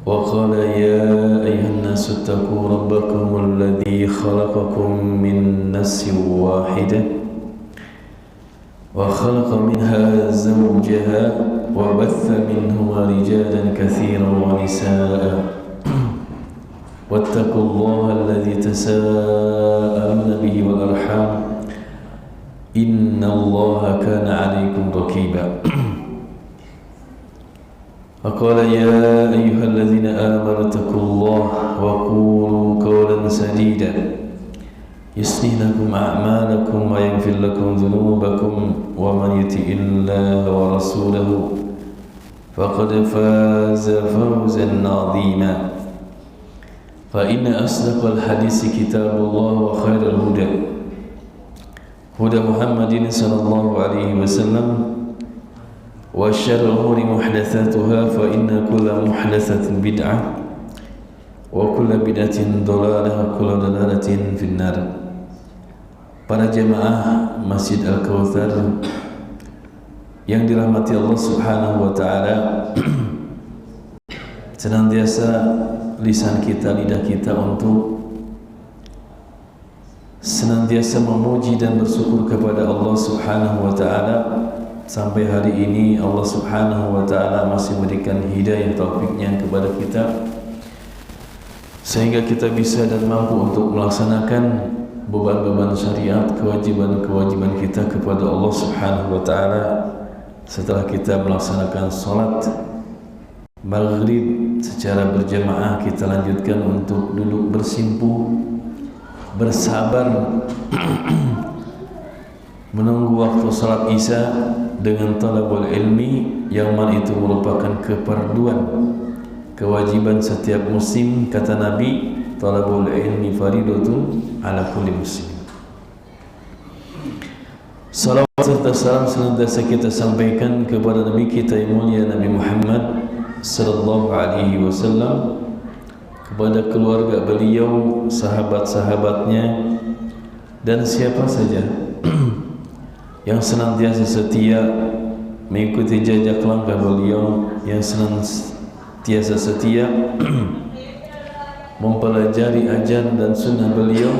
وقال يا أيها الناس اتقوا ربكم الذي خلقكم من نفس واحدة وخلق منها زوجها وبث منهما رجالا كثيرا ونساء واتقوا الله الذي تساءلون به والأرحام إن الله كان عليكم رقيبا وقال يا أيها الذين آمنوا اتقوا الله وقولوا قولا سديدا يصلح لكم أعمالكم ويغفر لكم ذنوبكم ومن يطع الله ورسوله فقد فاز فوزا عظيما فإن أصدق الحديث كتاب الله وخير الهدى هدى محمد صلى الله عليه وسلم وشر الأمور محدثاتها فإن كل محدثة بدعة وكل بدعة ضلالة وكل ضلالة في النار. Para jemaah Masjid Al-Kautsar yang dirahmati Allah Subhanahu wa taala, senantiasa lisan kita, lidah kita untuk senantiasa memuji dan bersyukur kepada Allah Subhanahu wa taala. Sampai hari ini Allah Subhanahu wa taala masih memberikan hidayah taufiknya kepada kita sehingga kita bisa dan mampu untuk melaksanakan beban-beban syariat, kewajiban-kewajiban kita kepada Allah Subhanahu wa taala setelah kita melaksanakan salat maghrib secara berjamaah. Kita lanjutkan untuk duduk bersimpuh, bersabar menunggu waktu salat isya dengan talabul ilmi, yang mana itu merupakan keperluan kewajiban setiap muslim. Kata Nabi, talabul ilmi faridatun ala kulli muslim. Salawat serta salam senantiasa kita sampaikan kepada Nabi kita yang mulia Nabi Muhammad sallallahu alaihi wasallam, kepada keluarga beliau, sahabat-sahabatnya, dan siapa saja yang senantiasa setia mengikuti jejak langkah beliau, yang senantiasa setia mempelajari ajaran dan sunnah beliau,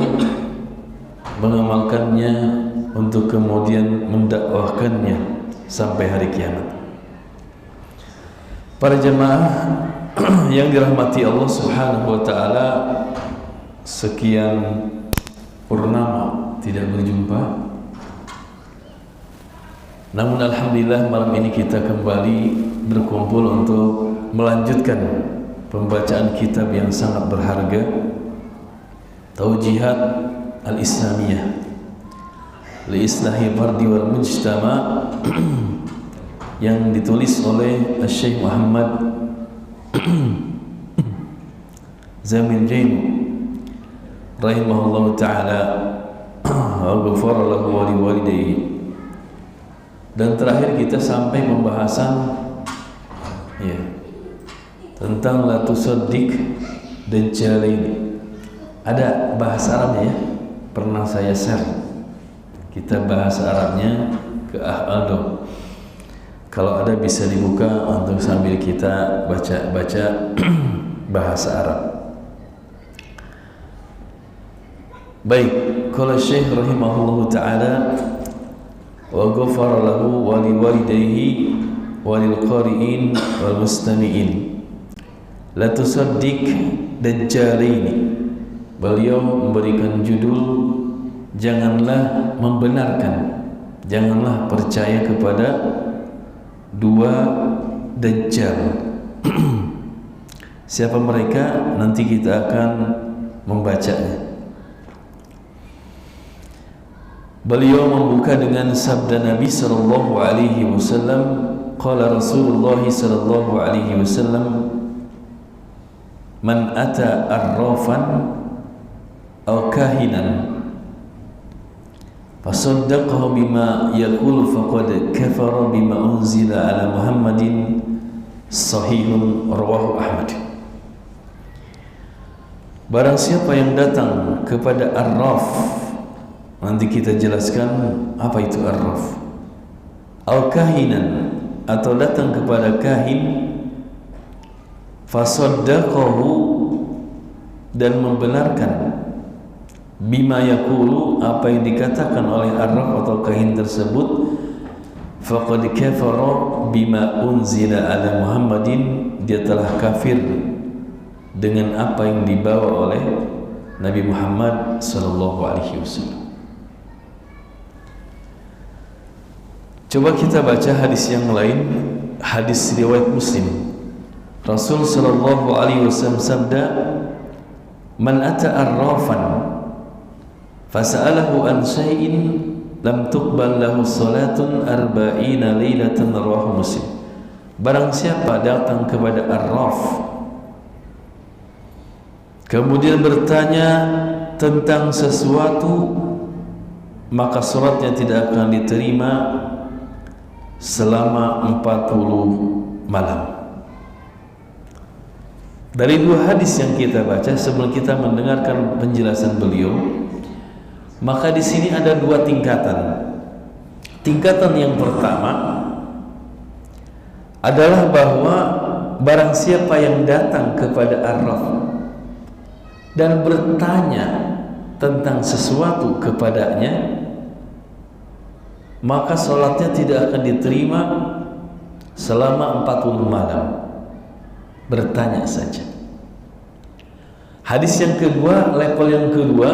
mengamalkannya untuk kemudian mendakwahkannya sampai hari kiamat. Para jemaah yang dirahmati Allah Subhanahu wa taala, sekian purnama tidak berjumpa. Namun alhamdulillah malam ini kita kembali berkumpul untuk melanjutkan pembacaan kitab yang sangat berharga, Taujihat Al-Islamiyah li Islahi Fardi wal Mujtama, yang ditulis oleh Syekh Muhammad Zamil Jainu rahimahullah ta'ala wa ghafara lahu wa liwalidayhi. Dan terakhir kita sampai pembahasan tentang la tusaddiq dan jalaini. Ada bahasa Arabnya ya, pernah saya share. Kita bahasa Arabnya ke Aldo. Kalau ada bisa dibuka untuk sambil kita baca-baca bahasa Arab. Baik, qala Syekh rahimahullahu taala wa ghafara lahu wa liwalidayhi wa lilqari'in wal mustami'in. La tusaddiq dajjalaini. Beliau memberikan judul janganlah membenarkan, janganlah percaya kepada dua dajjal. Siapa mereka? Nanti kita akan membacanya. Beliau membuka dengan sabda Nabi sallallahu alaihi wasallam, qala Rasulullah sallallahu alaihi wasallam, man ata arrafan aw kahinan fasaddaqahu bima yaqulu faqad kafara bima unzila ala Muhammadin sahihun rawahu Ahmad. Barang siapa yang datang kepada arraf, nanti kita jelaskan apa itu arraf, al kahinan, atau datang kepada kahin, fasaddaqahu, dan membenarkan bima yaqulu, apa yang dikatakan oleh arraf atau kahin tersebut, faqad kafara bima unzila ala Muhammadin, dia telah kafir dengan apa yang dibawa oleh Nabi Muhammad sallallahu alaihi wasallam. Coba kita baca hadis yang lain, hadis riwayat Muslim. Rasul sallallahu alaihi wasallam sabda, "Man ata arrafan fasa'alahu an syai'in lam tuqbal lahu salatun arba'ina lailatan," rawahu Muslim. Barang siapa datang kepada arraf kemudian bertanya tentang sesuatu, maka salatnya tidak akan diterima selama 40 malam. Dari dua hadis yang kita baca sebelum kita mendengarkan penjelasan beliau, maka di sini ada dua tingkatan. Tingkatan yang pertama adalah bahwa barang siapa yang datang kepada arraf dan bertanya tentang sesuatu kepadanya, maka sholatnya tidak akan diterima selama 40 malam. Bertanya saja. Hadis yang kedua, level yang kedua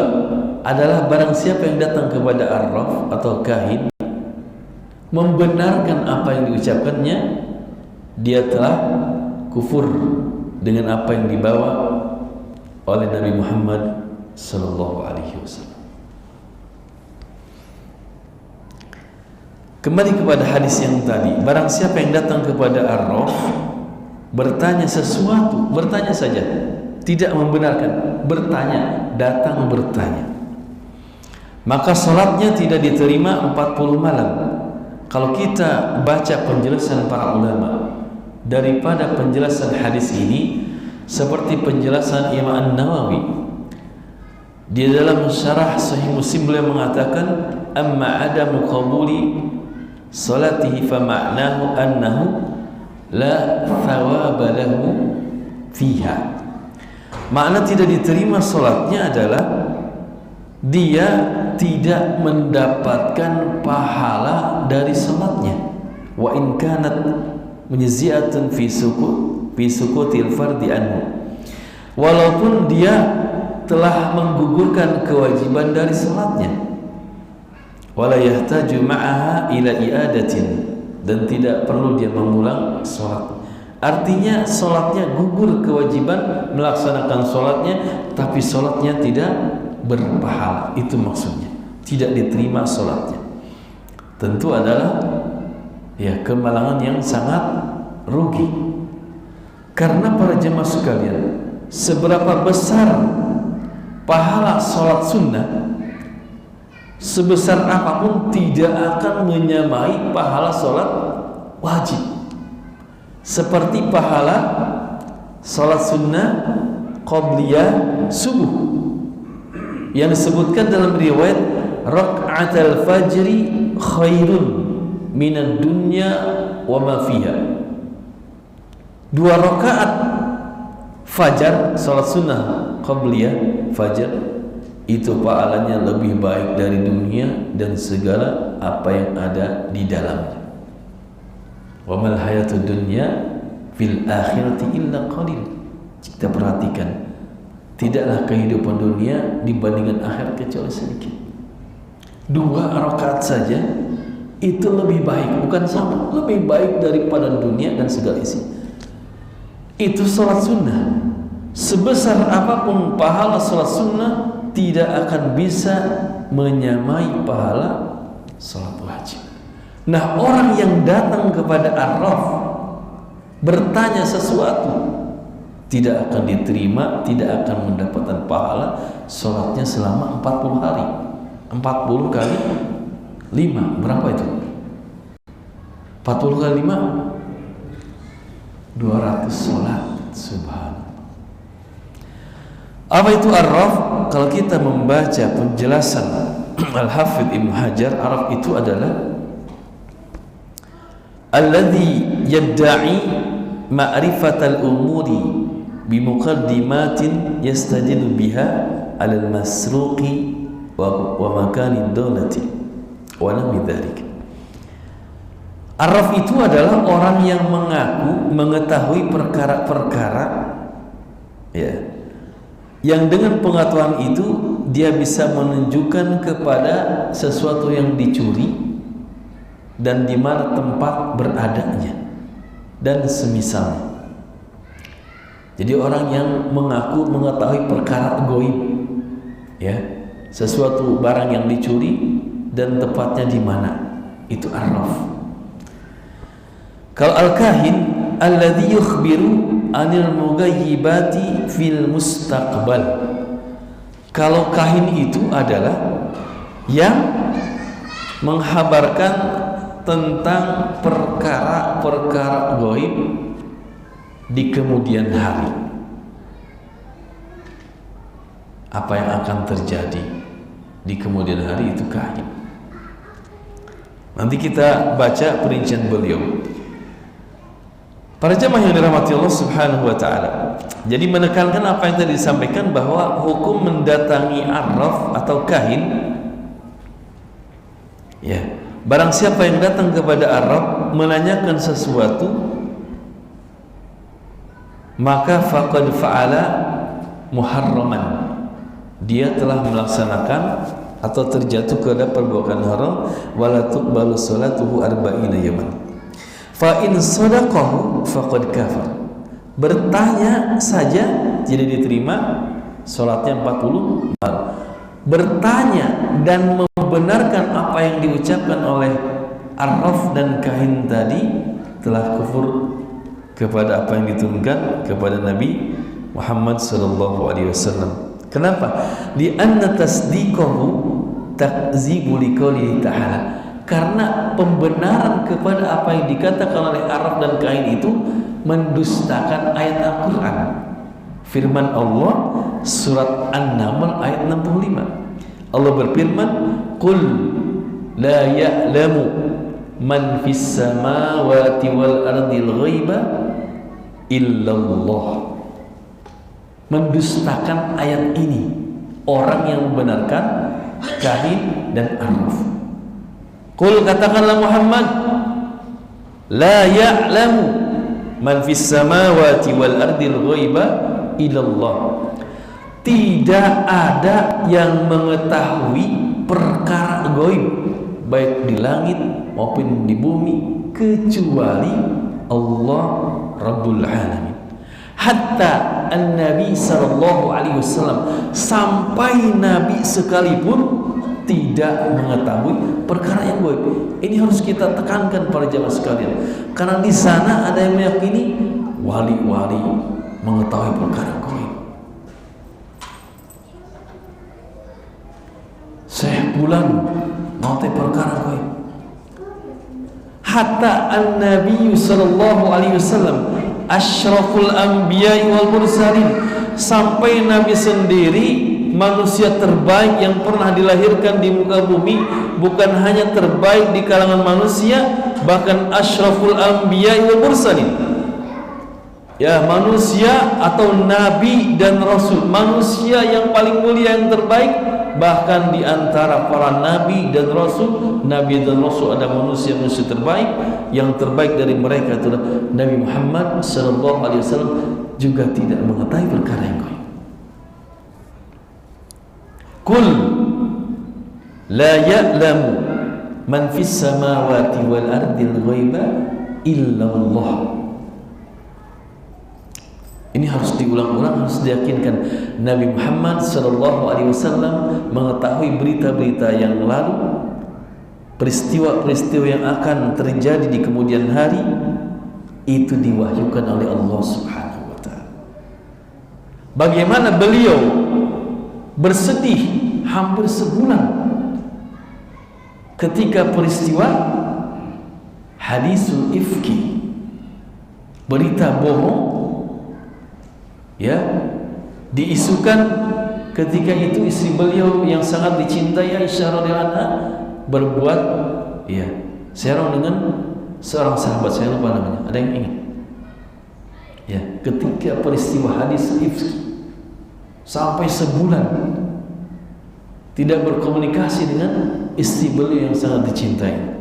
adalah barang siapa yang datang kepada arraf atau kahin membenarkan apa yang diucapkannya, dia telah kufur dengan apa yang dibawa oleh Nabi Muhammad sallallahu alaihi wasallam. Kembali kepada hadis yang tadi, barang siapa yang datang kepada arraf bertanya sesuatu, bertanya saja, tidak membenarkan, bertanya, datang bertanya, maka salatnya tidak diterima 40 malam. Kalau kita baca penjelasan para ulama daripada penjelasan hadis ini, seperti penjelasan Imam An-Nawawi di dalam syarah Sahih Muslim, beliau mengatakan, amma adamu qabuli salatihi fa ma'nahu annahu la thawaba lahu fiha. Makna tidak diterima salatnya adalah dia tidak mendapatkan pahala dari salatnya. Wa in kanat munji'atan fi sukutil fardi anhu, walaupun dia telah menggugurkan kewajiban dari salatnya. Wala yahtaju ma'aha ila i'adatin, dan tidak perlu dia mengulang salat. Artinya salatnya gugur kewajiban melaksanakan salatnya, tapi salatnya tidak berpahala. Itu maksudnya, tidak diterima salatnya. Tentu adalah ya kemalangan yang sangat rugi. Karena para jemaah sekalian, seberapa besar pahala salat sunnah, sebesar apapun tidak akan menyamai pahala salat wajib. Seperti pahala salat sunnah qabliyah subuh yang disebutkan dalam riwayat, raka'atul fajri khairun minad dunya wa ma fiha. 2 rakaat fajar, salat sunnah qabliyah fajar, itu pahalanya lebih baik dari dunia dan segala apa yang ada di dalamnya. Wa mal hayatud dunya fil akhirati illa qalil. Kita perhatikan, tidaklah kehidupan dunia dibandingkan akhirat kecuali sedikit. 2 rakaat saja itu lebih baik, bukan sama, lebih baik daripada dunia dan segala isi. Itu salat sunnah. Sebesar apapun pahala salat sunnah tidak akan bisa menyamai pahala salat wajib. Nah, orang yang datang kepada arraf bertanya sesuatu tidak akan diterima, tidak akan mendapatkan pahala salatnya selama 40 hari. 40 kali 5 berapa itu? 40 kali 5 200 salat. Subhanallah. Apa itu arraf? Kalau kita membaca penjelasan Al-Hafidh Ibnu Hajar, arraf itu adalah alladhi yadda'i ma'rifatal umuri bimuqaddimatin yastadilu biha 'alal masruqi wa makanid dawlati wa lam dzalik. Arraf itu adalah orang yang mengaku mengetahui perkara-perkara ya, yang dengan pengetahuan itu dia bisa menunjukkan kepada sesuatu yang dicuri dan di mana tempat beradanya dan semisalnya. Jadi orang yang mengaku mengetahui perkara gaib ya, sesuatu barang yang dicuri dan tepatnya di mana, itu arraf. Kalau al-kahin alladhi yukhbiru anil mughayyibati fil mustaqbal. Kalau kahin itu adalah yang menghabarkan tentang perkara-perkara gaib di kemudian hari. Apa yang akan terjadi di kemudian hari itu kahin. Nanti kita baca perincian beliau. Para jemaah yang dirahmati Allah Subhanahu wa taala. Jadi menekankan apa yang tadi disampaikan bahwa hukum mendatangi arraf atau kahin ya, barang siapa yang datang kepada arraf menanyakan sesuatu maka faqad fa'ala muharraman, dia telah melaksanakan atau terjatuh ke dalam perbuatan haram, wala tuqbalu salatuhu arba'ina yaman. Fa in sadaqahu faqad kafar. Bertanya saja tidak diterima, salatnya 40. Bertanya dan membenarkan apa yang diucapkan oleh arraf dan kahin tadi telah kufur kepada apa yang diturunkan kepada Nabi Muhammad sallallahu alaihi wasallam. Kenapa? Li anna tasdiqahu takzibu liqaulihi ta'ala. Karena pembenaran kepada apa yang dikatakan oleh arraf dan kahin itu mendustakan ayat Al-Quran. Firman Allah surat An-Naml ayat 65. Allah berfirman, "Qul la ya'lamu man fis samawati wal ardil ghaiba illallah." Mendustakan ayat ini orang yang membenarkan kahin dan arraf. Qul, katakanlah Muhammad, la ya'lamu man fis samawati wal ardil ghaiba illallah. Tidak ada yang mengetahui perkara gaib baik di langit maupun di bumi kecuali Allah Rabbul Alamin. Hatta an-Nabi sallallahu alaihi wasallam, sampai Nabi sekalipun tidak mengetahui perkara yang gaib. Ini harus kita tekankan para jamaah sekalian, karena di sana ada yang meyakini wali-wali mengetahui perkara gaib. Syekh bulan mengetahui perkara gaib. Hatta an-Nabi sallallahu alaihi wasallam asyraful anbiya'i wal mursalin, sampai Nabi sendiri manusia terbaik yang pernah dilahirkan di muka bumi, bukan hanya terbaik di kalangan manusia, bahkan asyraful anbiya'i wal mursalin, ya, manusia atau nabi dan rasul, manusia yang paling mulia yang terbaik. Bahkan di antara para nabi dan rasul, nabi dan rasul ada manusia-manusia terbaik. Yang terbaik dari mereka adalah Nabi Muhammad sallallahu alaihi wasallam juga tidak mengetahui perkara yang gaib. Qul la ya'lamu man fis samawati wal ardil ghaiba illallah. Ini harus diulang-ulang, harus diyakinkan Nabi Muhammad sallallahu alaihi wasallam mengetahui berita-berita yang lalu, peristiwa-peristiwa yang akan terjadi di kemudian hari, itu diwahyukan oleh Allah Subhanahu wa taala. Bagaimana beliau bersedih hampir sebulan ketika peristiwa hadisul ifki, berita bohong, ya, diisukan ketika itu istri beliau yang sangat dicintai Aisyah radhiyallahu anha berbuat, ya, serong dengan seorang sahabat, saya lupa namanya. Ada yang ingat? Ya, ketika peristiwa hadis ifki sampai sebulan tidak berkomunikasi dengan istri beliau yang sangat dicintai.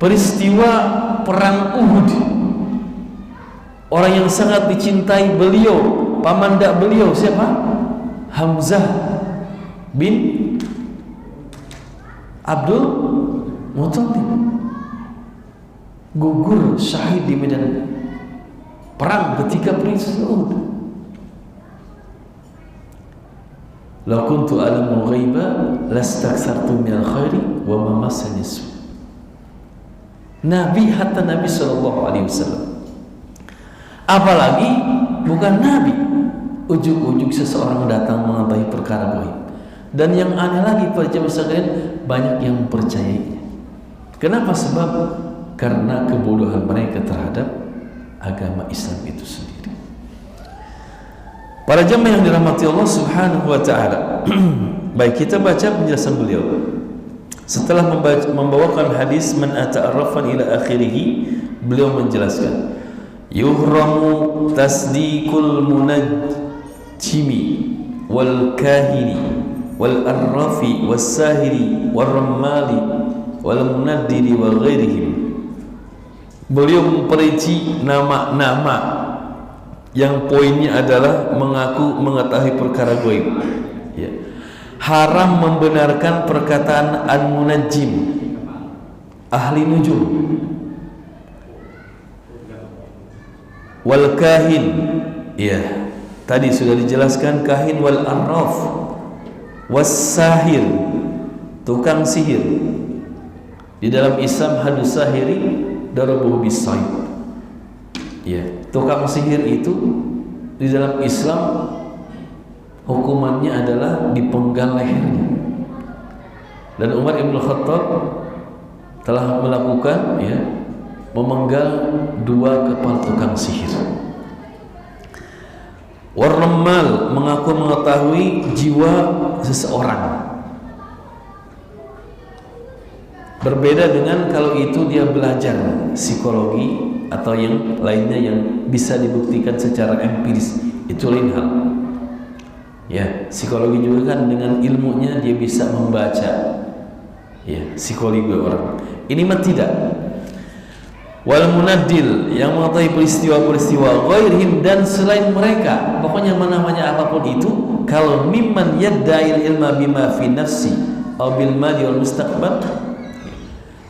Peristiwa perang Uhud, orang yang sangat dicintai beliau, pamanda beliau siapa? Hamzah bin Abdul Muthalib gugur syahid di medan perang ketika peristiwa Uhud. La kuntu a'lamul ghaiba lastakthartu minal khairi wa ma massani su. Nabi, hatta Nabi SAW, apalagi bukan Nabi, ujuk-ujuk seseorang datang mengetahui perkara gaib. Dan yang aneh lagi, para jemaah sekalian, banyak yang percayainya. Kenapa? Sebab karena kebodohan mereka terhadap agama Islam itu sendiri. Para jemaah yang dirahmati Allah Subhanahu wa taala, baik, kita baca penjelasan beliau. Setelah membawakan hadis man ata'arrafan ila akhirih, beliau menjelaskan yuhramu tasdiqul munajjimi wal kahini wal arrafi was sahiri wal rammali wal munaddiri wa ghairihim. Beliau memperinci nama-nama yang poinnya adalah mengaku mengetahui perkara gaib. Ya. Haram membenarkan perkataan al-munajjim, ahli nujum, wal kahin, ya tadi sudah dijelaskan kahin, wal arraf, was sahir, tukang sihir. Di dalam Islam hadus sahiri darabuhu bis-sayf. Ya, tukang sihir itu di dalam Islam hukumannya adalah dipenggal lehernya. Dan Umar Ibn Khattab telah melakukan, ya, memenggal 2 kepala tukang sihir. Warramal, mengaku mengetahui jiwa seseorang. Berbeda dengan kalau itu dia belajar psikologi atau yang lainnya yang bisa dibuktikan secara empiris, itu lain hal. Ya, psikologi juga kan dengan ilmunya dia bisa membaca, ya, psikologi orang. Ini mah tidak. Wal munaddil, yang mengetahui peristiwa-peristiwa ghairihim, dan selain mereka, pokoknya namanya apapun itu, kalau mimman yadda'il ilma bima fi nafsi aw bil madi wal mustaqbal,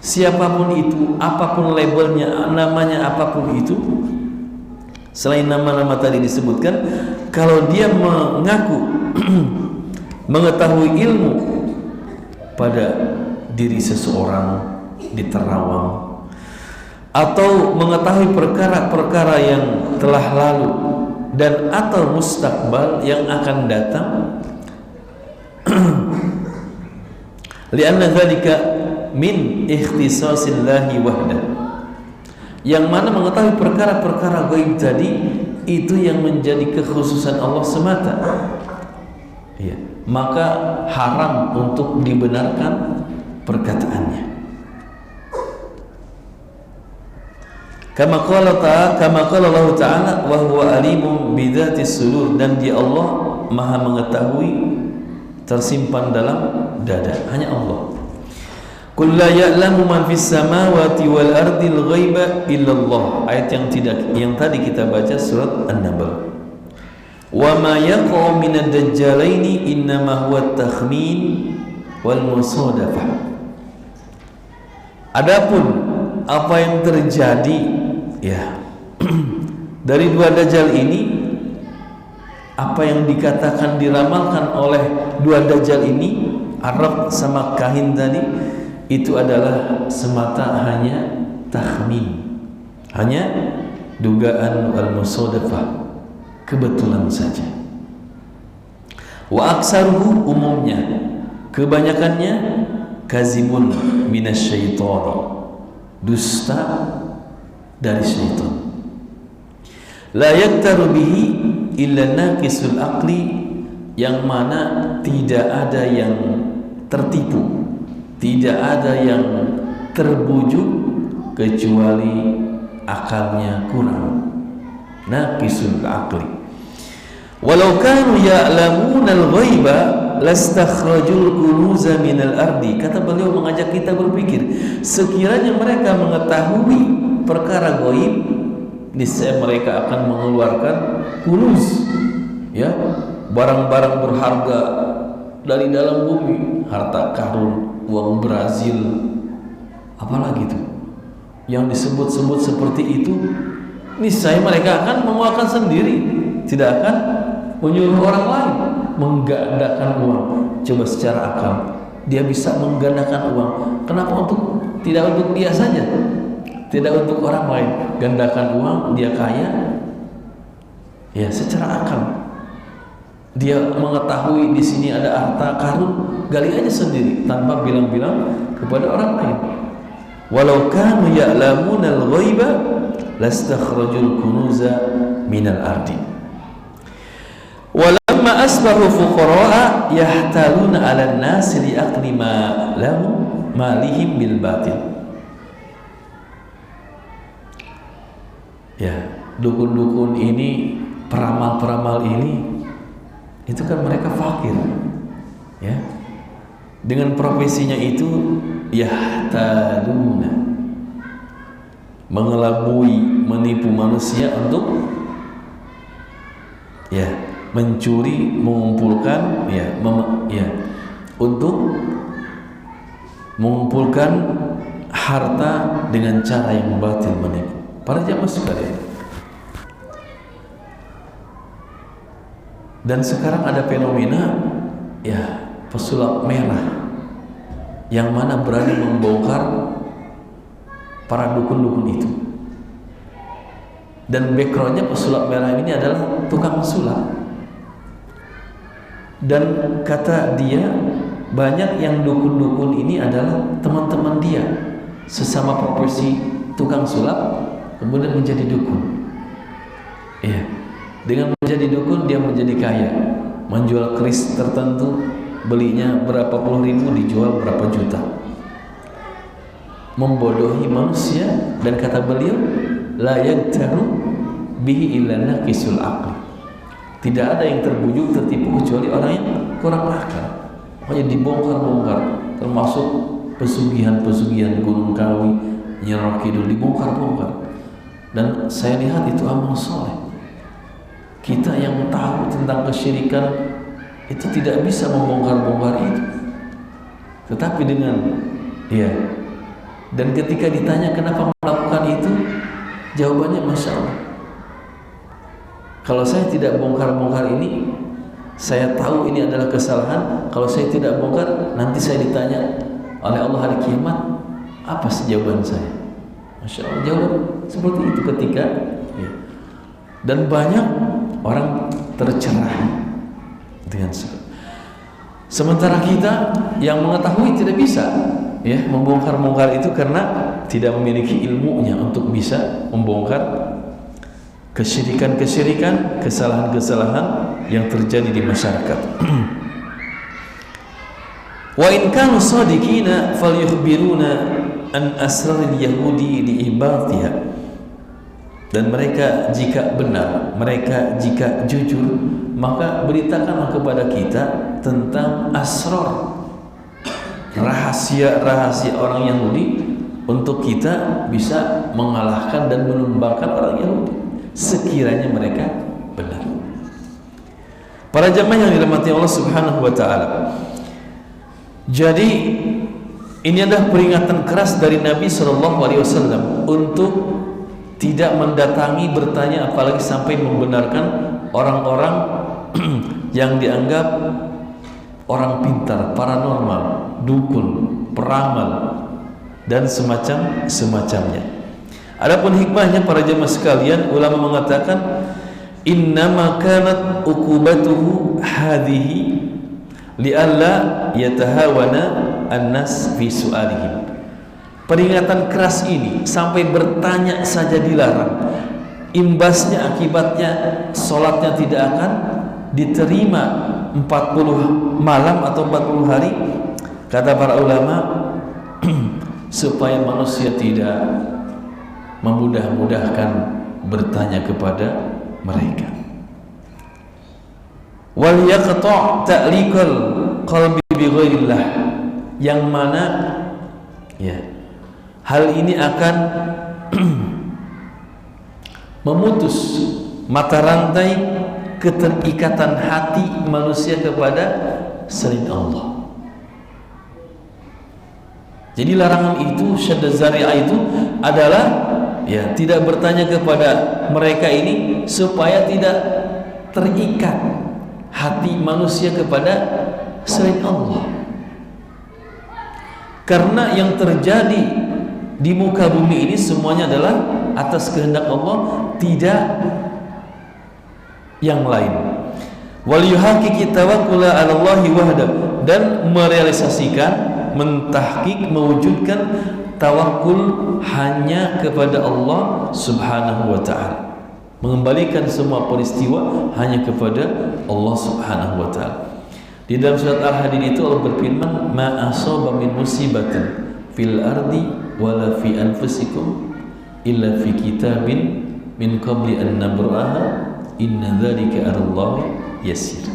siapapun itu, apapun labelnya, namanya apapun itu, selain nama-nama tadi disebutkan, kalau dia mengaku mengetahui ilmu pada diri seseorang di terawang, atau mengetahui perkara-perkara yang telah lalu dan atau mustakbal yang akan datang, li'anna dzalika min ikhtisasillahi wahdah, yang mana mengetahui perkara-perkara gaib tadi itu yang menjadi kekhususan Allah semata, ya, maka haram untuk dibenarkan perkataannya. Kama qala Allah Ta'ala wa huwa alimun bidzatis sudur, dan dia Allah Maha mengetahui tersimpan dalam dada, hanya Allah. Qul la ya'lamu man fis samawati wal ardil ghaiba illallah, ayat yang tadi kita baca surat An-Naml. Wa ma yaqa'u minad dajjalaini innama huwa takhmin wal musadafah. Adapun apa yang terjadi, ya, dari 2 dajjal ini, apa yang dikatakan diramalkan oleh 2 dajjal ini, Arab sama kahin tadi, itu adalah semata hanya takhmin, hanya dugaan al-musadafah, kebetulan saja. Wa aksaruhu, umumnya, kebanyakannya, kazibun minasyaitani, dusta dari syaitan. La yaktaru bihi illa naqisul aqli, yang mana tidak ada yang tertipu, tidak ada yang terbujuk kecuali akalnya kurang. naqisul aqli. Walau kanu ya'lamuna al-ghaiba lastakhrajul kunuza minal ardi. Kata beliau mengajak kita berpikir, sekiranya mereka mengetahui perkara gaib, niscaya mereka akan mengeluarkan kunuz, ya, barang-barang berharga dari dalam bumi, harta karun, uang Brazil, apalagi itu yang disebut-sebut seperti itu, niscaya mereka akan mengeluarkan sendiri, tidak akan menyuruh orang lain menggandakan uang. Coba secara akal, dia bisa menggandakan uang, kenapa tidak untuk dia saja, tidak untuk orang lain? Gandakan uang, dia kaya, ya secara akal. Dia mengetahui di sini ada harta karun, gali aja sendiri tanpa bilang-bilang kepada orang lain. Walau kanu ya'lamuna al-ghaiba lastakhrajul kunuza minal ardi. Walamma asbahu fuqara'a yahtaluna 'alan nasi li'aqli ma lahum malihim bil batil. Ya, dukun-dukun ini, peramal-peramal ini, itu kan mereka fakir, ya. Dengan profesinya itu yahtaduna, mengelabui, menipu manusia untuk ya mencuri, mengumpulkan, untuk mengumpulkan harta dengan cara yang batil, menipu. Para jamaah sekalian, dan sekarang ada fenomena ya pesulap merah yang mana berani membongkar para dukun-dukun itu. Dan backgroundnya pesulap merah ini adalah tukang sulap. Dan kata dia, banyak yang dukun-dukun ini adalah teman-teman dia, sesama profesi tukang sulap, kemudian menjadi dukun. Ya, dengan menjadi dukun dia menjadi kaya, menjual keris tertentu, belinya berapa puluh ribu, dijual berapa juta, membodohi manusia. Dan kata beliau, la yagtaru bihi illa naqisul aqli. Tidak ada yang terbujuk, tertipu kecuali orang yang kurang akal. Makanya dibongkar-bongkar, termasuk pesugihan-pesugihan Gunung Kawi, Nyi Kidul, dibongkar-bongkar. Dan saya lihat itu amal soleh. Kita yang tahu tentang kesyirikan itu tidak bisa membongkar-bongkar itu. Tetapi dengan dan ketika ditanya kenapa melakukan itu, jawabannya Masya Allah, kalau saya tidak bongkar-bongkar ini, saya tahu ini adalah kesalahan. Kalau saya tidak bongkar, nanti saya ditanya oleh Allah hari kiamat, apa sih jawaban saya? Masya Allah, jawab seperti itu ketika dan banyak orang tercerah dengan sementara kita yang mengetahui tidak bisa membongkar-bongkar itu karena tidak memiliki ilmunya untuk bisa membongkar kesyirikan-kesyirikan, kesalahan-kesalahan yang terjadi di masyarakat. Wa in kanu shadiqina falyukhbiruna an asraril yahudi li ibatiha. Dan mereka jika benar, mereka jika jujur, maka beritakanlah kepada kita tentang asrar, rahasia-rahasia orang Yahudi, untuk kita bisa mengalahkan dan menumbangkan orang Yahudi sekiranya mereka benar. Para jamaah yang dirahmati Allah Subhanahu wa taala. Jadi ini adalah peringatan keras dari Nabi SAW untuk tidak mendatangi, bertanya, apalagi sampai membenarkan orang-orang yang dianggap orang pintar, paranormal, dukun, peramal, dan semacamnya. Adapun hikmahnya para jemaah sekalian, ulama mengatakan innama kanat uqubatuhu hadhihi li'alla yatahawana an-nas fi su'alihim. Peringatan keras ini sampai bertanya saja dilarang. Imbasnya, akibatnya sholatnya tidak akan diterima 40 malam atau 40 hari. Kata para ulama, supaya manusia tidak memudah-mudahkan bertanya kepada mereka. Wal yaqta' ta'liqal qalbi bi ghairillah, yang mana ya hal ini akan memutus mata rantai keterikatan hati manusia kepada selain Allah. Jadi larangan itu, syadda zari'ah itu adalah ya tidak bertanya kepada mereka ini supaya tidak terikat hati manusia kepada selain Allah. Karena yang terjadi di muka bumi ini semuanya adalah atas kehendak Allah, tidak yang lain. Wal yuhaqqiqi tawakkula 'ala Allahi wahda, dan merealisasikan, mentahqiq, mewujudkan tawakul hanya kepada Allah Subhanahu wa taala, mengembalikan semua peristiwa hanya kepada Allah Subhanahu wa taala. Di dalam surat Al-Hadid itu Allah berfirman, ma asaba min musibatin fil ardi wala fi anfusikum illa fi kitabin min qabli an nabraha inna dzalika 'ala Allah yasir.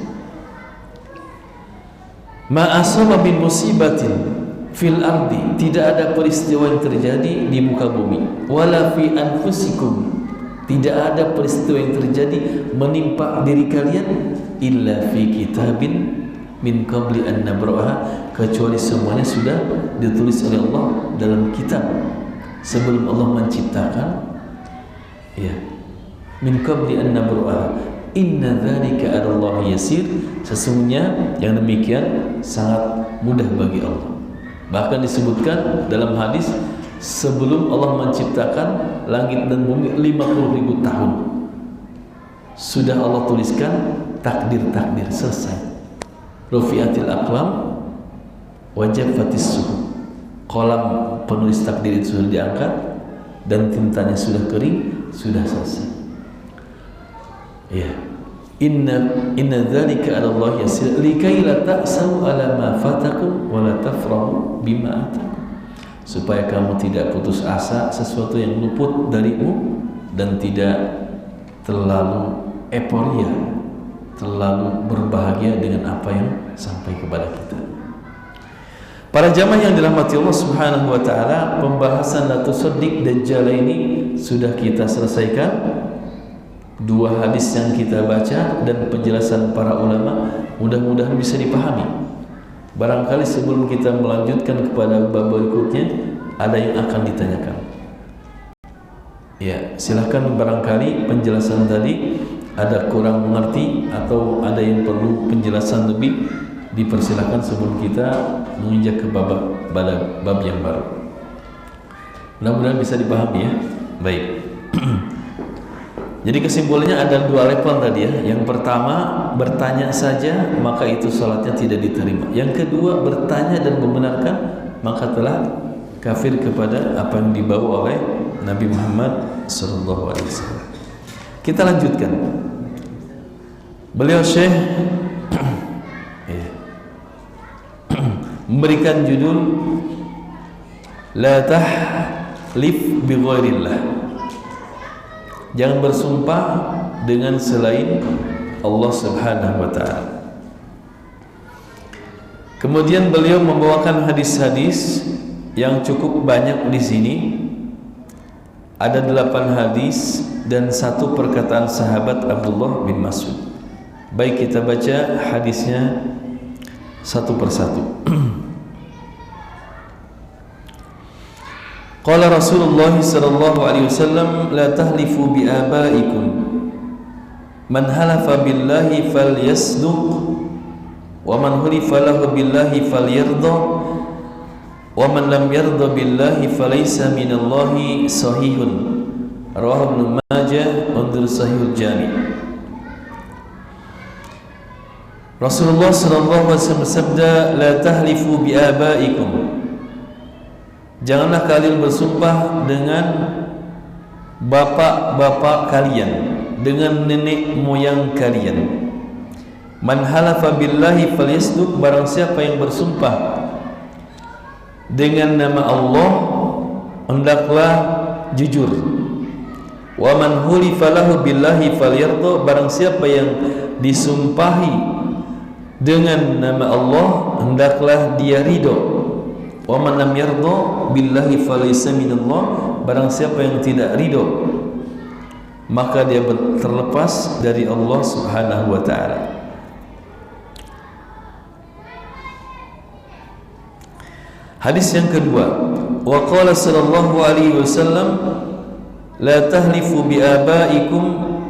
Ma asaba min musibatin fil ardi, tidak ada peristiwa yang terjadi di muka bumi, wala fi anfusikum, tidak ada peristiwa yang terjadi menimpa diri kalian, illa fi kitabin min qabli an nabraha, kecuali semuanya sudah ditulis oleh Allah dalam kitab sebelum Allah menciptakan. Ya, min qabli an nabraha inna dzalika 'ala Allah yasir, sesungguhnya yang demikian sangat mudah bagi Allah. Bahkan disebutkan dalam hadis, sebelum Allah menciptakan langit dan bumi 50.000 tahun sudah Allah tuliskan takdir-takdir, selesai. Rufi'atil aqlam wa jaffatis suhuf, kolam penulis takdir itu sudah diangkat dan tintanya sudah kering, sudah selesai. Ya, inna dzalika 'ala Allah yasir likai la ta'sau 'ala ma fatakum wa la tafrahu bima atakum, supaya kamu tidak putus asa sesuatu yang luput darimu dan tidak terlalu euforia, terlalu berbahagia dengan apa yang sampai kepada kita. Para jamaah yang dirahmati Allah Subhanahu wa taala, pembahasan la tusaddiq dajjal ini sudah kita selesaikan. Dua hadis yang kita baca dan penjelasan para ulama mudah-mudahan bisa dipahami. Barangkali sebelum kita melanjutkan kepada bab berikutnya ada yang akan ditanyakan. Ya, silakan, barangkali penjelasan tadi ada kurang mengerti atau ada yang perlu penjelasan lebih, dipersilakan sebelum kita menginjak ke bab yang baru. Mudah-mudahan bisa dipahami ya. Baik. Jadi kesimpulannya ada dua level tadi ya. Yang pertama, bertanya saja maka itu salatnya tidak diterima. Yang kedua, bertanya dan membenarkan maka telah kafir kepada apa yang dibawa oleh Nabi Muhammad SAW. Kita lanjutkan. Beliau Syekh memberikan judul La tahlif bi ghairillah, jangan bersumpah dengan selain Allah Subhanahu wa taala. Kemudian beliau membawakan hadis-hadis yang cukup banyak di sini. Ada 8 hadis dan 1 perkataan sahabat Abdullah bin Mas'ud. Baik, kita baca hadisnya satu persatu. Qala Rasulullah sallallahu alaihi wasallam, la tahlifu bi abaikum, man halafa billahi falyasduq, wa man hulifa lahu billahi falyarda, wa man lam yarda billahi falaysa minallahi sahihun. Rawahu Ibnu Majah undur Sahihul Jami'. Rasulullah sallallahu alaihi wasallam bersabda, la tahlifu bi abaikum, janganlah kalian bersumpah dengan bapak-bapak kalian, dengan nenek moyang kalian. Man halafa billahi falyasduq, barang siapa yang bersumpah dengan nama Allah hendaklah jujur. Wa man hulifa lahu billahi falyarda, barang siapa yang disumpahi dengan nama Allah hendaklah dia ridho. Wa man lam yarda billahi falaysa minallah, barang siapa yang tidak ridho maka dia terlepas dari Allah Subhanahu wa taala. Hadis yang kedua, wa qala sallallahu alaihi wasallam, la tahlifu bi abaikum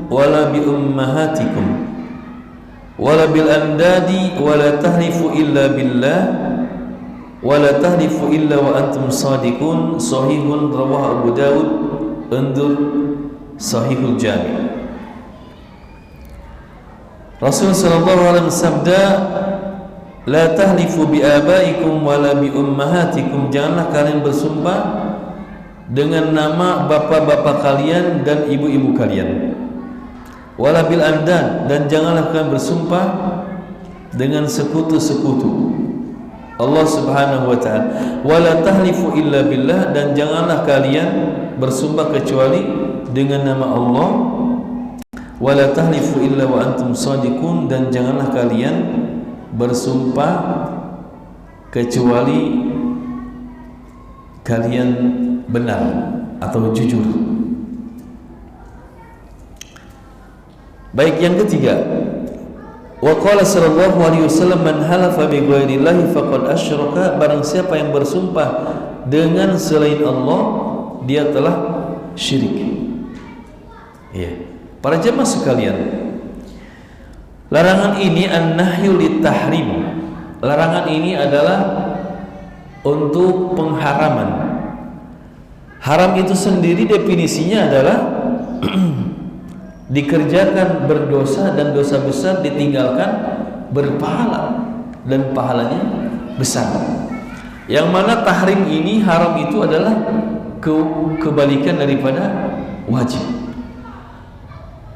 wala bi ummahatikum wala bil andadi wala tahlifu illa billah wala tahlifu illa wa antum sadiqun. Sahihun rawah Abu Dawud, undur Sahihul Jami'. Rasul sallallahu alaihi wasallam sabda, la tahlifu bi abaikum wala bi ummahatikum, janganlah kalian bersumpah dengan nama bapak-bapak kalian dan ibu-ibu kalian. Wala bil andan, dan janganlah kalian bersumpah dengan sekutu-sekutu Allah Subhanahu wa taala. Wala tahlifu illa billah, dan janganlah kalian bersumpah kecuali dengan nama Allah. Wala tahlifu illa wa antum shadiqun, dan janganlah kalian bersumpah kecuali kalian benar atau jujur. Baik, yang ketiga, wa qala sallallahu alaihi wasallam, man halafa bi ghairillahi faqad asyraka, barang siapa yang bersumpah dengan selain Allah dia telah syirik. Iya, para jemaah sekalian, larangan ini an-nahyu lit-tahrim. Larangan ini adalah untuk pengharaman. Haram itu sendiri definisinya adalah dikerjakan berdosa dan dosa besar, ditinggalkan berpahala dan pahalanya besar. Yang mana tahrim ini, haram itu adalah kebalikan daripada wajib.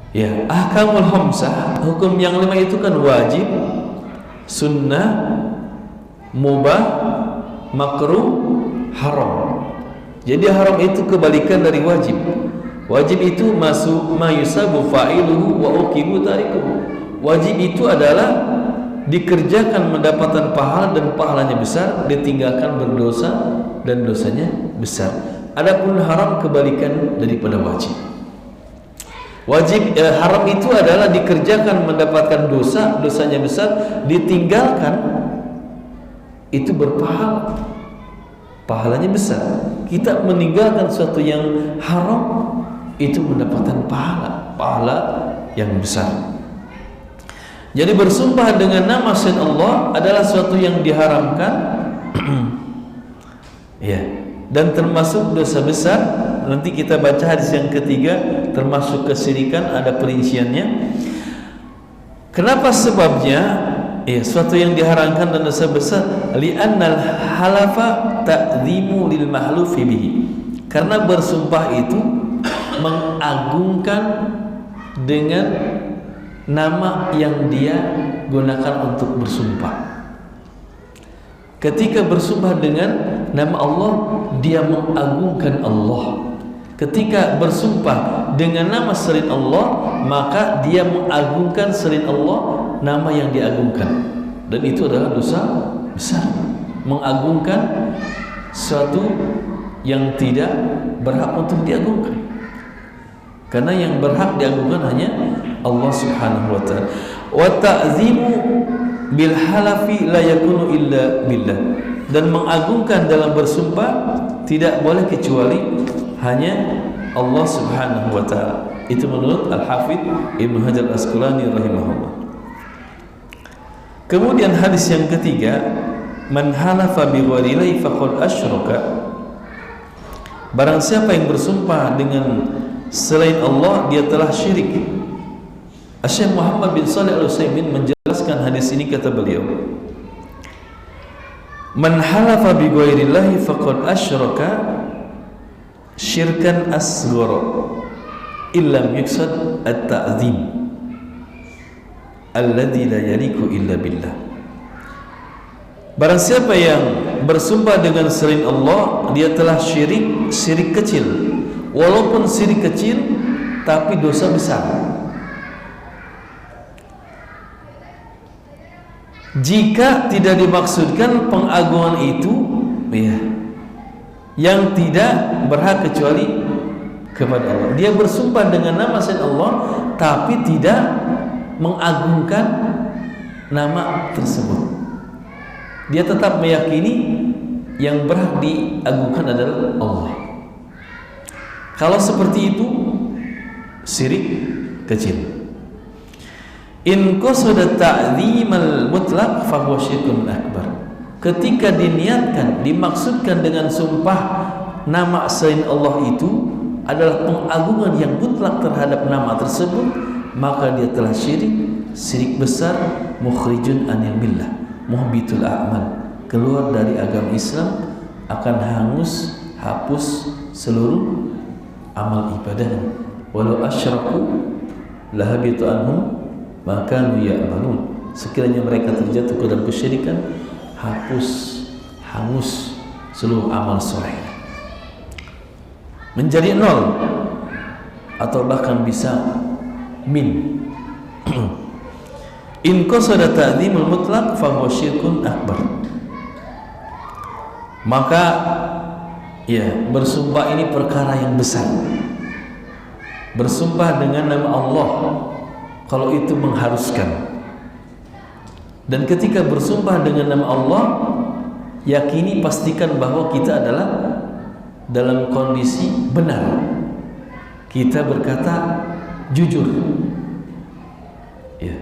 Ya, ahkamul khamsah, hukum yang 5 itu kan wajib, sunnah, mubah, makruh, haram. Jadi haram itu kebalikan dari wajib. Wajib itu masuk ma yusabu fa'iluhu wa uqibu tarikuhu. Wajib itu adalah dikerjakan mendapatkan pahala dan pahalanya besar, ditinggalkan berdosa dan dosanya besar. Adapun haram kebalikan daripada wajib. Haram itu adalah dikerjakan mendapatkan dosa, dosanya besar, ditinggalkan itu berpahala, pahalanya besar. Kita meninggalkan sesuatu yang haram itu mendapatkan pahala yang besar. Jadi bersumpah dengan nama selain Allah adalah sesuatu yang diharamkan ya, dan termasuk dosa besar. Nanti kita baca hadis yang ketiga, termasuk kesyirikan, ada perinciannya. Kenapa sebabnya? Ya, sesuatu yang diharamkan dan dosa besar. Li'annal halafa ta'zimu lil mahlufi bihi. Karena bersumpah itu mengagungkan dengan nama yang dia gunakan untuk bersumpah. Ketika bersumpah dengan nama Allah, dia mengagungkan Allah. Ketika bersumpah dengan nama selain Allah, maka dia mengagungkan selain Allah nama yang diagungkan, dan itu adalah dosa besar. Mengagungkan sesuatu yang tidak berhak untuk diagungkan, karena yang berhak diagungkan hanya Allah Subhanahu wa ta'ala. Wa ta'zimu bil halafi la yakunu illa billah, dan mengagungkan dalam bersumpah tidak boleh kecuali hanya Allah Subhanahu wa ta'ala. Itu menurut Al-Hafidh Ibnu Hajar Al-Asqalani rahimahullah. Kemudian hadis yang ketiga, man halafa bi ghairillahi faqad asyraka, barang siapa yang bersumpah dengan selain Allah dia telah syirik. Syekh Muhammad bin Shalih Al-Utsaimin menjelaskan hadis ini, kata beliau, man halafa bi ghairillahi faqad asyraka syirkan asghara illam yuqsad at-ta'zim alladzi la yaliku illa billah. Barang siapa yang bersumpah dengan selain Allah, dia telah syirik kecil. Walaupun syirik kecil tapi dosa besar. Jika tidak dimaksudkan pengagungan itu, ya, yang tidak berhak kecuali kepada Allah. Dia bersumpah dengan nama selain Allah, tapi tidak mengagungkan nama tersebut. Dia tetap meyakini yang berhak diagungkan adalah Allah. Kalau seperti itu, syirik kecil. In qasada ta'zimal mutlaq fa huwa syirkun akbar. Ketika diniatkan, dimaksudkan dengan sumpah nama selain Allah itu adalah pengagungan yang mutlak terhadap nama tersebut, maka dia telah syirik besar, mukhrijun anil millah, muhbitul a'mal, keluar dari agama Islam, akan hapus seluruh amal ibadah. Walau asyraku lahabitu anhum ma kanu ya'malun. Sekiranya mereka terjatuh ke dalam kesyirikan, hangus seluruh amal soleh, menjadi nol atau bahkan bisa min. In qasada ta'zimul mutlaq fa huwa syirkun akbar. Maka ya, bersumpah ini perkara yang besar. Bersumpah dengan nama Allah kalau itu mengharuskan. Dan ketika bersumpah dengan nama Allah, yakini, pastikan bahwa kita adalah dalam kondisi benar. Kita berkata jujur. Ya.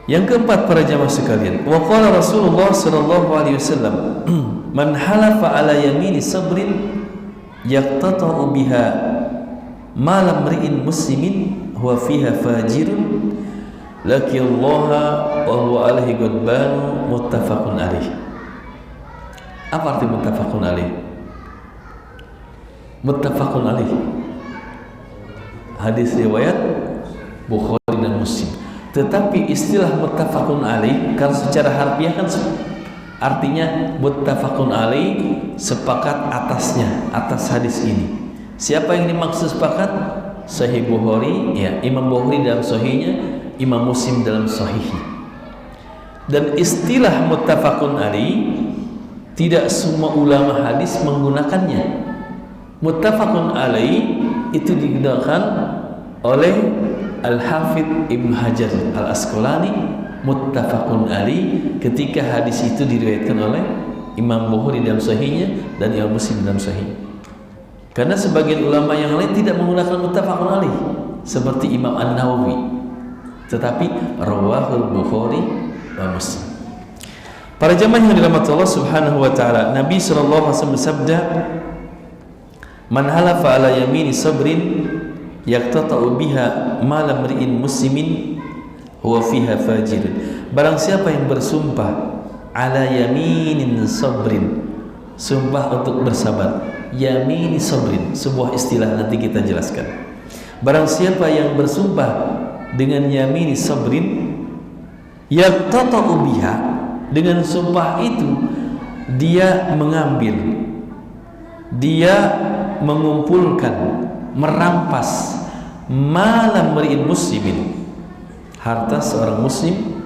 Yang keempat, para jamaah sekalian, wa qala Rasulullah sallallahu alaihi wasallam, man halafa ala yamini sabrin yaqtata'u biha ma lam ri'in muslimin huwa fiha fajirun laqiyallaha wa huwa alaihi ghadban, muttafaqun alaih. Apa arti muttafaqun alaih? Muttafaqun alaih, hadis riwayat Bukhari dan Muslim. Tetapi istilah muttafaqun alaih kalau secara harfiah kan artinya muttafaqun alaih, sepakat atasnya, atas hadis ini. Siapa yang dimaksud sepakat? Sahih Bukhari, ya, Imam Bukhari dalam sahihnya, Imam Muslim dalam sahihnya. Dan istilah muttafaqun alaih tidak semua ulama hadis menggunakannya. Muttafaqun alaih itu digunakan oleh Al-Hafidh Ibn Hajar Al-Asqalani, muttafaqun alaih ketika hadis itu diriwayatkan oleh Imam Bukhari dalam sahihnya dan Imam Muslim dalam sahihnya. Karena sebagian ulama yang lain tidak menggunakan muttafaqun alaih seperti Imam An-Nawawi, tetapi rawahul Bukhari wa Muslim. Para jamaah yang dirahmati Allah Subhanahu wa taala, Nabi sallallahu alaihi wasallam bersabda, man halafa ala yamini sabrin yaqtata'u biha ma lam ri'in muslimin huwa fiha fajir. Barang siapa yang bersumpah ala yaminin sabrin, sumpah untuk bersabar. Yamini sabrin, sebuah istilah, nanti kita jelaskan. Barang siapa yang bersumpah dengan yamini sabrin, yaqtata'u biha, dengan sumpah itu dia mengambil, dia mengumpulkan, merampas malam meri'in muslimin, harta seorang muslim,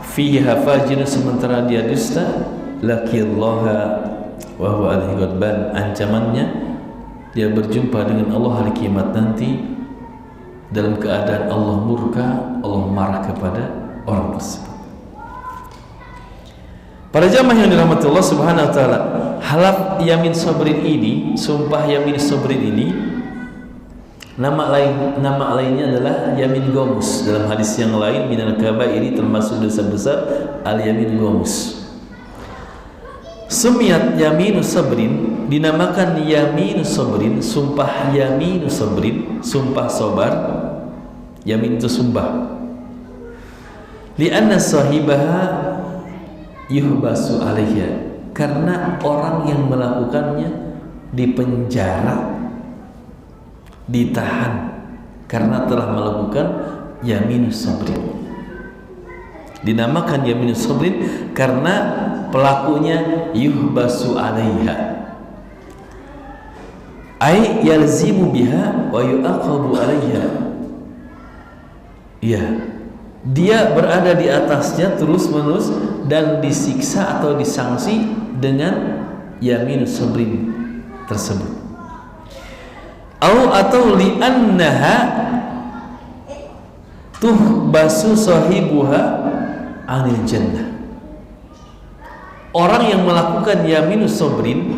fiha fajir, sementara dia dusta, laqiyallaha wa huwa alaihi ghadban, ancamannya dia berjumpa dengan Allah hari kiamat nanti dalam keadaan Allah murka, Allah marah kepada orang tersebut. Para jamaah yang dirahmati Allah Subhanahu wa taala, halaf yamin sabrin ini, sumpah yamin sabrin ini, nama lainnya adalah yamin gomus. Dalam hadis yang lain, minal kabairi, termasuk dosa besar, al yamin gomus. Sumiyat yaminu sabrin, dinamakan yaminu sabrin, sumpah yaminu sabrin, sumpah sabar. Yamin itu sumpah. Li'anna sahibaha yuhbasu alaiha, karena orang yang melakukannya dipenjara, ditahan karena telah melakukan yaminus sabrin. Dinamakan yaminus sabrin karena pelakunya yuhbasu alaiha, Ai yalzimu biha wa yu'aqabu 'alaiha. Ya, dia berada di atasnya terus-menerus dan disiksa atau disanksi dengan yaminus sabrin tersebut. Atau li'annaha tuhbasu sahibuha 'anil jannah. Orang yang melakukan yaminus sabrin,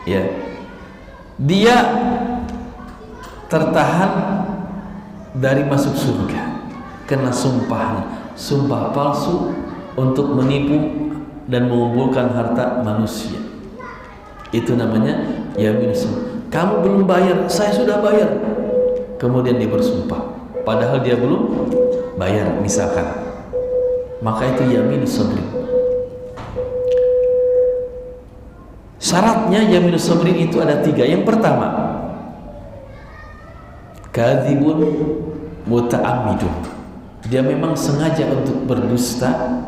ya, dia tertahan dari masuk surga kena sumpah palsu untuk menipu dan mengumpulkan harta manusia. Itu namanya yaminus sabrin. Kamu belum bayar, saya sudah bayar. Kemudian dia bersumpah padahal dia belum bayar misalkan. Maka itu yaminus sabrin. Syaratnya yaminus sabrin itu ada 3. Yang pertama, kadzibun muta'ammidun. Dia memang sengaja untuk berdusta,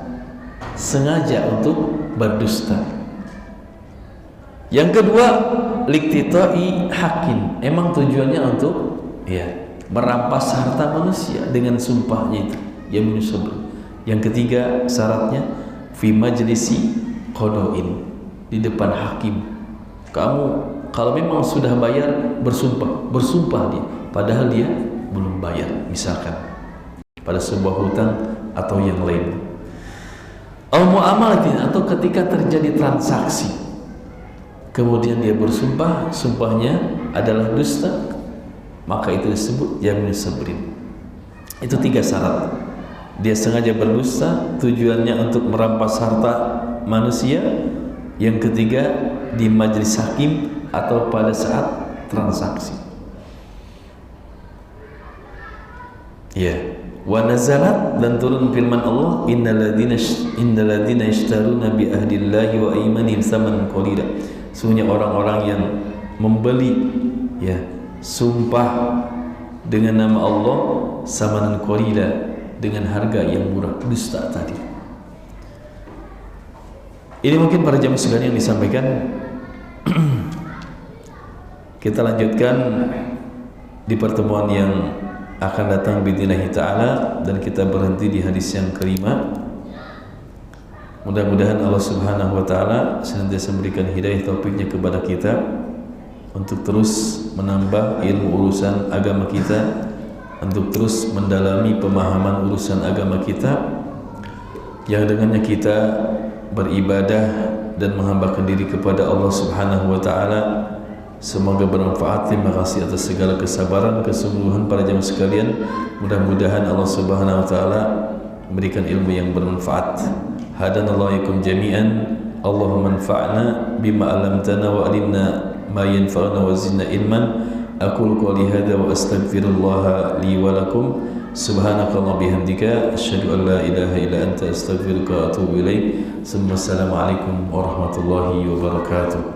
Yang kedua, liqtitai haqqin. Emang tujuannya untuk merampas harta manusia dengan sumpahnya itu, yaminus sabrin. Yang ketiga, syaratnya fi majlisi qada'in, di depan hakim. Kamu kalau memang sudah bayar, bersumpah dia padahal dia belum bayar, misalkan pada sebuah hutang atau yang lain. Muamalatin, atau ketika terjadi transaksi kemudian dia bersumpah, sumpahnya adalah dusta, maka itu disebut yaminus sabrin. Itu 3 syarat. Dia sengaja berdusta, tujuannya untuk merampas harta manusia. Yang ketiga, di majelis hakim atau pada saat transaksi. Wa nazalat, dan turun firman Allah, innalladzina yashtaruna bi ahdillahi wa aymanihim tsamanan qalila. Sesungguhnya orang-orang yang membeli sumpah dengan nama Allah, tsamanan qalila, dengan harga yang murah, dusta tadi. Ini mungkin para jamaah sekalian yang disampaikan. Kita lanjutkan di pertemuan yang akan datang biidznillah ta'ala, dan kita berhenti di hadis yang kelima. Mudah-mudahan Allah Subhanahu wa ta'ala senantiasa memberikan hidayah taufiknya kepada kita untuk terus menambah ilmu urusan agama kita, untuk terus mendalami pemahaman urusan agama kita, yang dengannya kita beribadah dan menghambakan diri kepada Allah Subhanahu wa ta'ala. Semoga bermanfaat. Terima kasih atas segala kesabaran, kesungguhan para jamaah sekalian. Mudah-mudahan Allah Subhanahu wa ta'ala memberikan ilmu yang bermanfaat. Hadanallahu ikum jami'an. Allahumma anfa'na bima 'allamtana wa 'allimna ma yanfa'una wa zidna ilman. Aqulu qouli hadza wa astaghfirullah li wa lakum. Subhanakallah bihamdika asyhadu an la ilaha illa anta astaghfiruka wa atubu ilaik. Assalamualaikum warahmatullahi wabarakatuh.